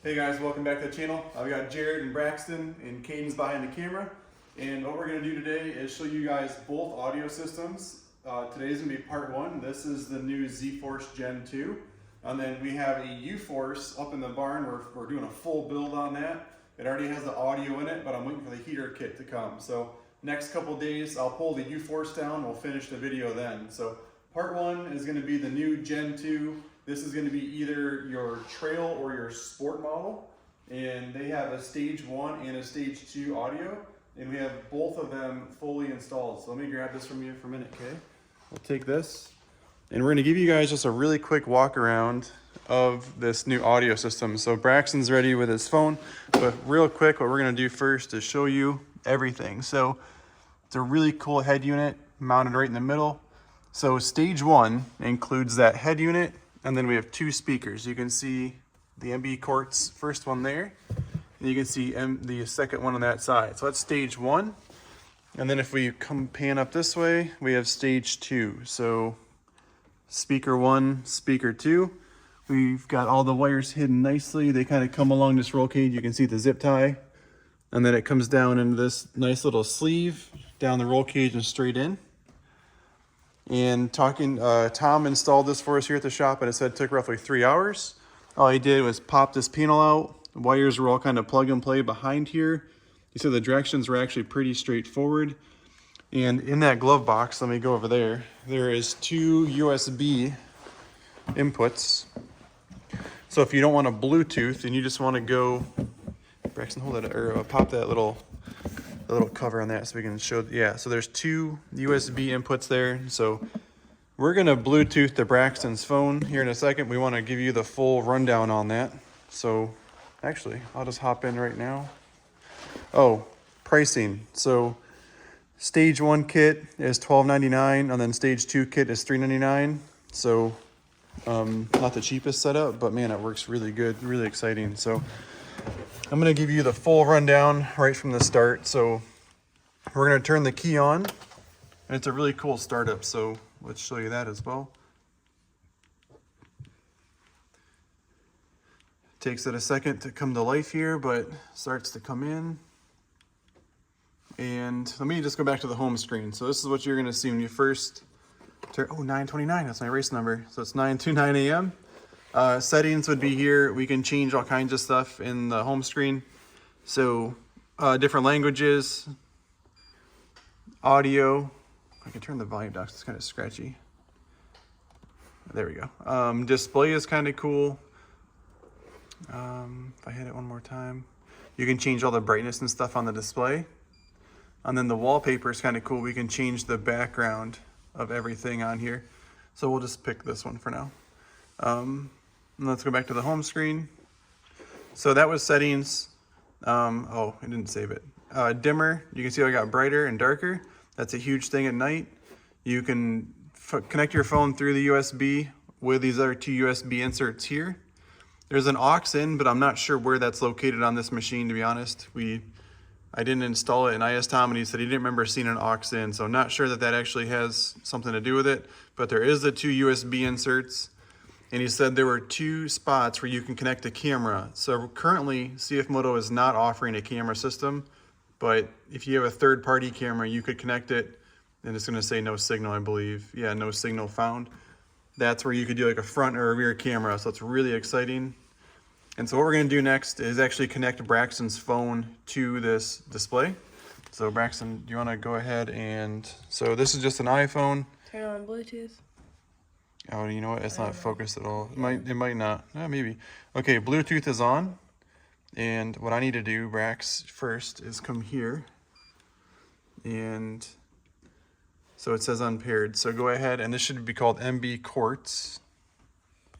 Hey guys, welcome back to the channel. I've got Jared and Braxton and Caden's behind the camera. And what we're going to do today is show you guys both audio systems. Today's going to be part one. This is the new ZForce Gen 2. And then we have a UForce up in the barn. We're doing a full build on that. It already has the audio in it, but I'm waiting for the heater kit to come. So next couple days, I'll pull the UForce down. We'll finish the video then. So part one is going to be the new Gen 2. This is going to be either your trail or your sport model, and they have a stage 1 and a stage 2 audio, and we have both of them fully installed. So let me grab this from you for a minute, okay? We'll take this, and we're going to give you guys just a really quick walk around of this new audio system. So Braxton's ready with his phone, but real quick, what we're going to do first is show you everything. So it's a really cool head unit mounted right in the middle. So stage 1 includes that head unit. And then we have two speakers. You can see the MB Quartz first one there, and you can see the second one on that side. So that's stage 1. And then if we come pan up this way, we have stage 2. So speaker 1, speaker 2. We've got all the wires hidden nicely. They kind of come along this roll cage. You can see the zip tie. And then it comes down into this nice little sleeve down the roll cage and straight in. And Tom installed this for us here at the shop, and it said it took roughly 3 hours. All he did was pop this panel out. The wires were all kind of plug and play behind here. You see the directions were actually pretty straightforward. And in that glove box, let me go over there, there is 2 USB inputs. So if you don't want a Bluetooth and you just want to go, Braxton, hold it, or pop that little cover on that so we can show, yeah, so there's 2 USB inputs there. So we're gonna Bluetooth to Braxton's phone here in a second. We want to give you the full rundown on that. So actually, I'll just hop in right now. Oh, pricing. So stage 1 kit is $12.99, and then stage 2 kit is $3.99. So not the cheapest setup, but man, it works really good, really exciting. So I'm going to give you the full rundown right from the start. So we're going to turn the key on, and it's a really cool startup. So let's show you that as well. Takes it a second to come to life here, but starts to come in. And let me just go back to the home screen. So this is what you're going to see when you first turn, oh, 9:29, that's my race number. So it's 9:29 a.m. Settings would be here. We can change all kinds of stuff in the home screen. So different languages, audio. I can turn the volume down, it's kind of scratchy. There we go. Display is kind of cool. If I hit it one more time, you can change all the brightness and stuff on the display. And then the wallpaper is kind of cool. We can change the background of everything on here. So we'll just pick this one for now. And let's go back to the home screen. So that was settings. Oh, I didn't save it. Dimmer, you can see I got brighter and darker. That's a huge thing at night. You can connect your phone through the USB with these other 2 USB inserts here. There's an aux in, but I'm not sure where that's located on this machine, to be honest. I didn't install it, and I asked Tom, and he said he didn't remember seeing an aux in, so I'm not sure that actually has something to do with it, but there is the 2 USB inserts. And he said there were 2 spots where you can connect a camera. So currently, CFMoto is not offering a camera system, but if you have a third-party camera, you could connect it, and it's gonna say no signal, I believe. Yeah, no signal found. That's where you could do like a front or a rear camera, so it's really exciting. And so what we're gonna do next is actually connect Braxton's phone to this display. So Braxton, do you wanna go ahead and, so this is just an iPhone. Turn on Bluetooth. Oh, you know what? It's not focused at all. It might not. Maybe. Okay, Bluetooth is on. And what I need to do, Brax, first is come here. And so it says unpaired. So go ahead, and this should be called MB Quartz.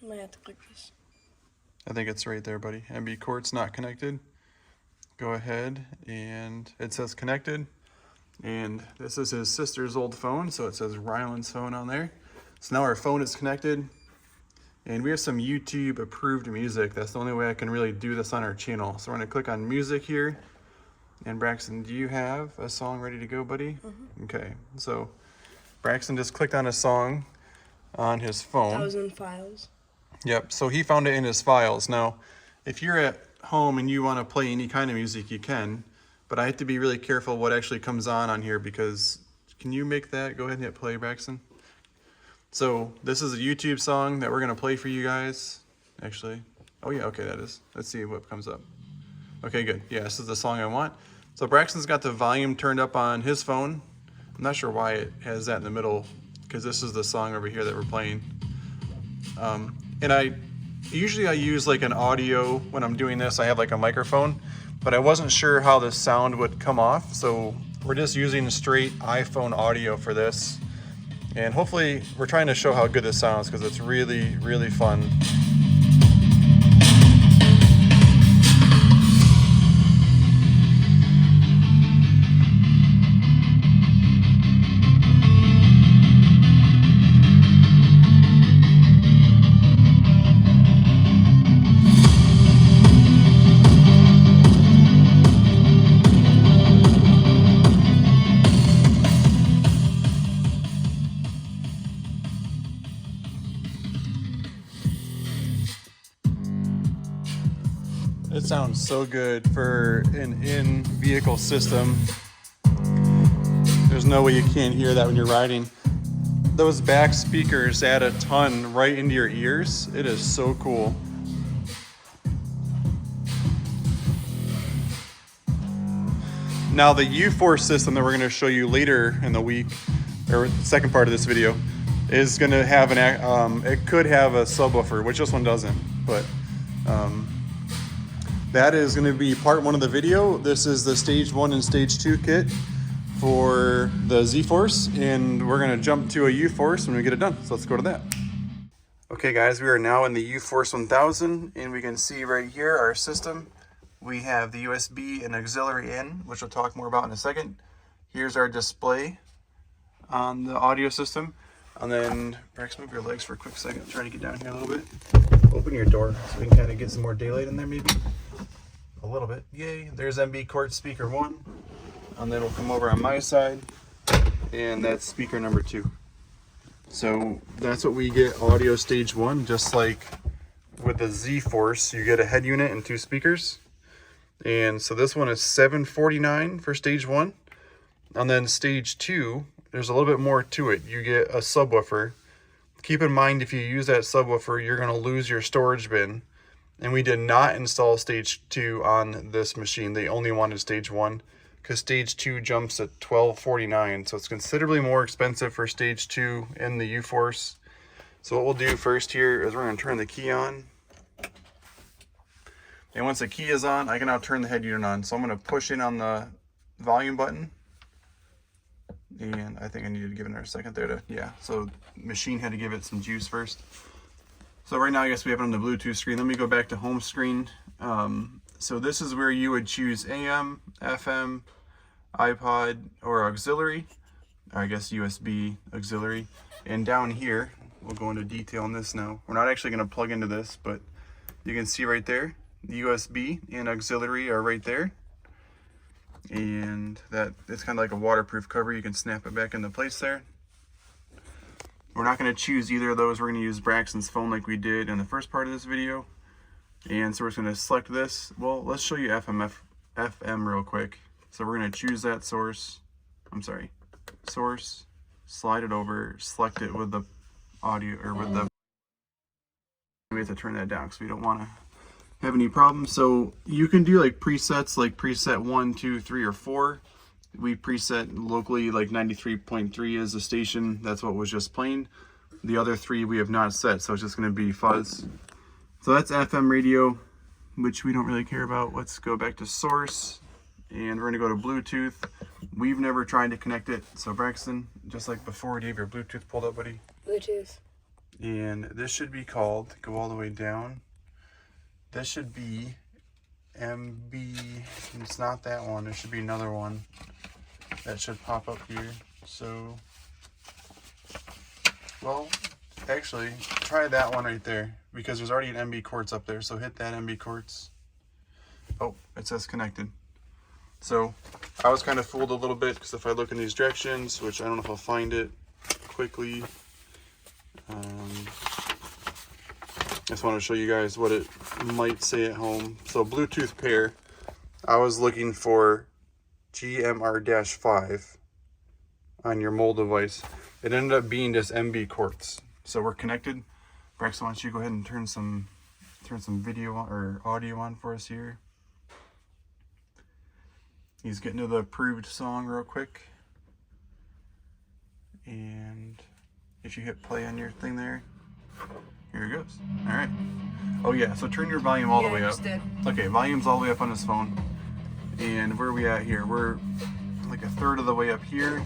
I might have to click this. I think it's right there, buddy. MB Quartz not connected. Go ahead, and it says connected. And this is his sister's old phone, so it says Ryland's phone on there. So now our phone is connected, and we have some YouTube approved music. That's the only way I can really do this on our channel. So we're gonna click on music here. And Braxton, do you have a song ready to go, buddy? Mm-hmm. Okay, so Braxton just clicked on a song on his phone. That was in files. Yep, so he found it in his files. Now, if you're at home and you want to play any kind of music, you can. But I have to be really careful what actually comes on here because, can you make that? Go ahead and hit play, Braxton. So this is a YouTube song that we're going to play for you guys. Actually, oh yeah, okay, that is. Let's see what comes up. Okay, good. Yeah, this is the song I want. So Braxton's got the volume turned up on his phone. I'm not sure why it has that in the middle, because this is the song over here that we're playing. And I use like an audio when I'm doing this. I have like a microphone, but I wasn't sure how the sound would come off. So we're just using straight iPhone audio for this. And hopefully we're trying to show how good this sounds because it's really, really fun. It sounds so good for an in-vehicle system. There's no way you can't hear that when you're riding. Those back speakers add a ton right into your ears. It is so cool. Now the UForce system that we're going to show you later in the week, or the second part of this video, is going to have it could have a subwoofer, which this one doesn't, but that is going to be part one of the video. This is the stage 1 and stage 2 kit for the ZForce, and we're going to jump to a UForce when we get it done. So let's go to that. Okay guys, we are now in the UForce 1000, and we can see right here our system. We have the USB and auxiliary in, which we'll talk more about in a second. Here's our display on the audio system. And then, Brax, move your legs for a quick second. I'm trying to get down here a little bit. Open your door so we can kind of get some more daylight in there maybe. A little bit. Yay. There's MB Court speaker 1. And then we'll come over on my side. And that's speaker number 2. So that's what we get audio stage 1. Just like with the ZForce, you get a head unit and 2 speakers. And so this one is $749 for stage 1. And then stage 2, there's a little bit more to it. You get a subwoofer. Keep in mind, if you use that subwoofer, you're going to lose your storage bin. And we did not install stage 2 on this machine. They only wanted stage 1 because stage 2 jumps at $1249. So it's considerably more expensive for stage 2 in the UForce. So what we'll do first here is we're going to turn the key on. And once the key is on, I can now turn the head unit on. So I'm going to push in on the volume button. And I think I needed to give it a second there to, yeah. So machine had to give it some juice first. So right now, I guess we have it on the Bluetooth screen. Let me go back to home screen. So this is where you would choose AM, FM, iPod, or auxiliary. Or I guess USB auxiliary. And down here, we'll go into detail on this now. We're not actually going to plug into this, but you can see right there, the USB and auxiliary are right there. And that it's kind of like a waterproof cover. You can snap it back into place there. We're not going to choose either of those. We're going to use Braxton's phone like we did in the first part of this video. And so we're just going to select this. Well, let's show you FM real quick. So we're going to choose that source. Source, slide it over, select it with the audio, or with the, we have to turn that down because we don't want to have any problems. So you can do like presets, like preset 1, 2, 3, or 4. We preset locally like 93.3 is the station. That's what was just playing. The other 3 we have not set, so it's just going to be fuzz. So that's FM radio, which we don't really care about. Let's go back to source, and we're going to go to Bluetooth. We've never tried to connect it. So Braxton, just like before, do you have your Bluetooth pulled up, buddy? Bluetooth. And this should be called, go all the way down. This should be MB, it's not that one, there should be another one that should pop up here. So, well, actually, try that one right there, because there's already an MB Quartz up there, so hit that MB Quartz. Oh, it says connected. So, I was kind of fooled a little bit, because if I look in these directions, which I don't know if I'll find it quickly, just want to show you guys what it might say at home. So Bluetooth pair, I was looking for GMR-5 on your mole device. It ended up being just MB quartz. So we're connected. Braxton, why don't you go ahead and turn some video on, or audio on for us here. He's getting to the approved song real quick. And if you hit play on your thing there, here it goes. All right. Oh yeah, so turn your volume all the way up. Okay, volume's all the way up on his phone. And where are we at here? We're like a third of the way up here.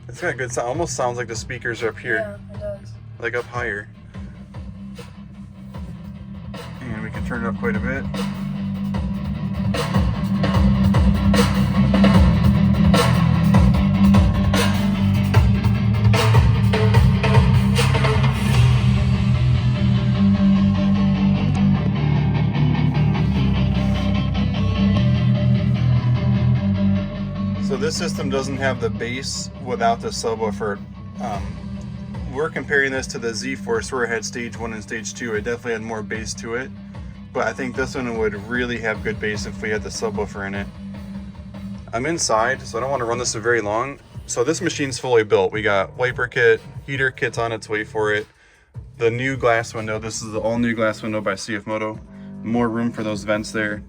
It's got a good sound. Almost sounds like the speakers are up here. Yeah, it does. Like up higher. And we can turn it up quite a bit. So this system doesn't have the bass without the subwoofer. We're comparing this to the ZForce where it had stage 1 and stage 2. It definitely had more bass to it, but I think this one would really have good bass if we had the subwoofer in it. I'm inside, so I don't want to run this for very long. So this machine's fully built. We got wiper kit, heater kit's on its way for it. The new glass window, this is the all new glass window by CFMoto. More room for those vents there.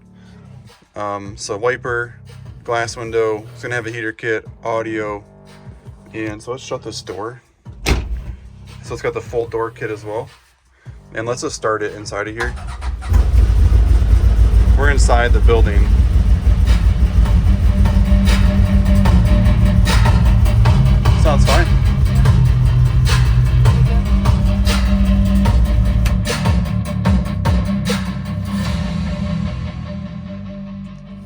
So wiper, glass window, it's gonna have a heater kit, audio, and so let's shut this door. So it's got the full door kit as well. And let's just start it inside of here. We're inside the building. Sounds fine.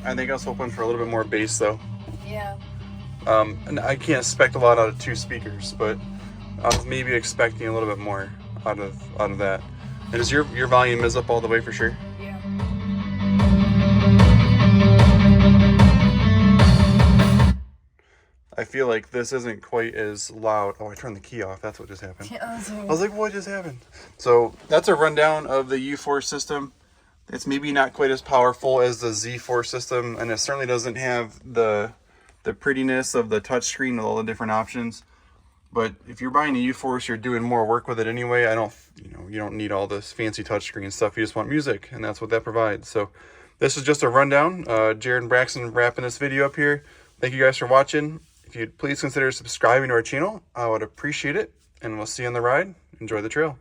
I think I was hoping for a little bit more bass though. Yeah. And I can't expect a lot out of 2 speakers, but I was maybe expecting a little bit more out of that. And is your volume is up all the way for sure? Yeah. I feel like this isn't quite as loud. Oh, I turned the key off. That's what just happened. Yeah, I was like, what just happened? So that's a rundown of the UForce system. It's maybe not quite as powerful as the ZForce system, and it certainly doesn't have the prettiness of the touchscreen with all the different options. But if you're buying a UForce, you're doing more work with it anyway. You don't need all this fancy touchscreen stuff. You just want music, and that's what that provides. So this is just a rundown. Jared and Braxton wrapping this video up here. Thank you guys for watching. If you'd please consider subscribing to our channel, I would appreciate it. And we'll see you on the ride. Enjoy the trail.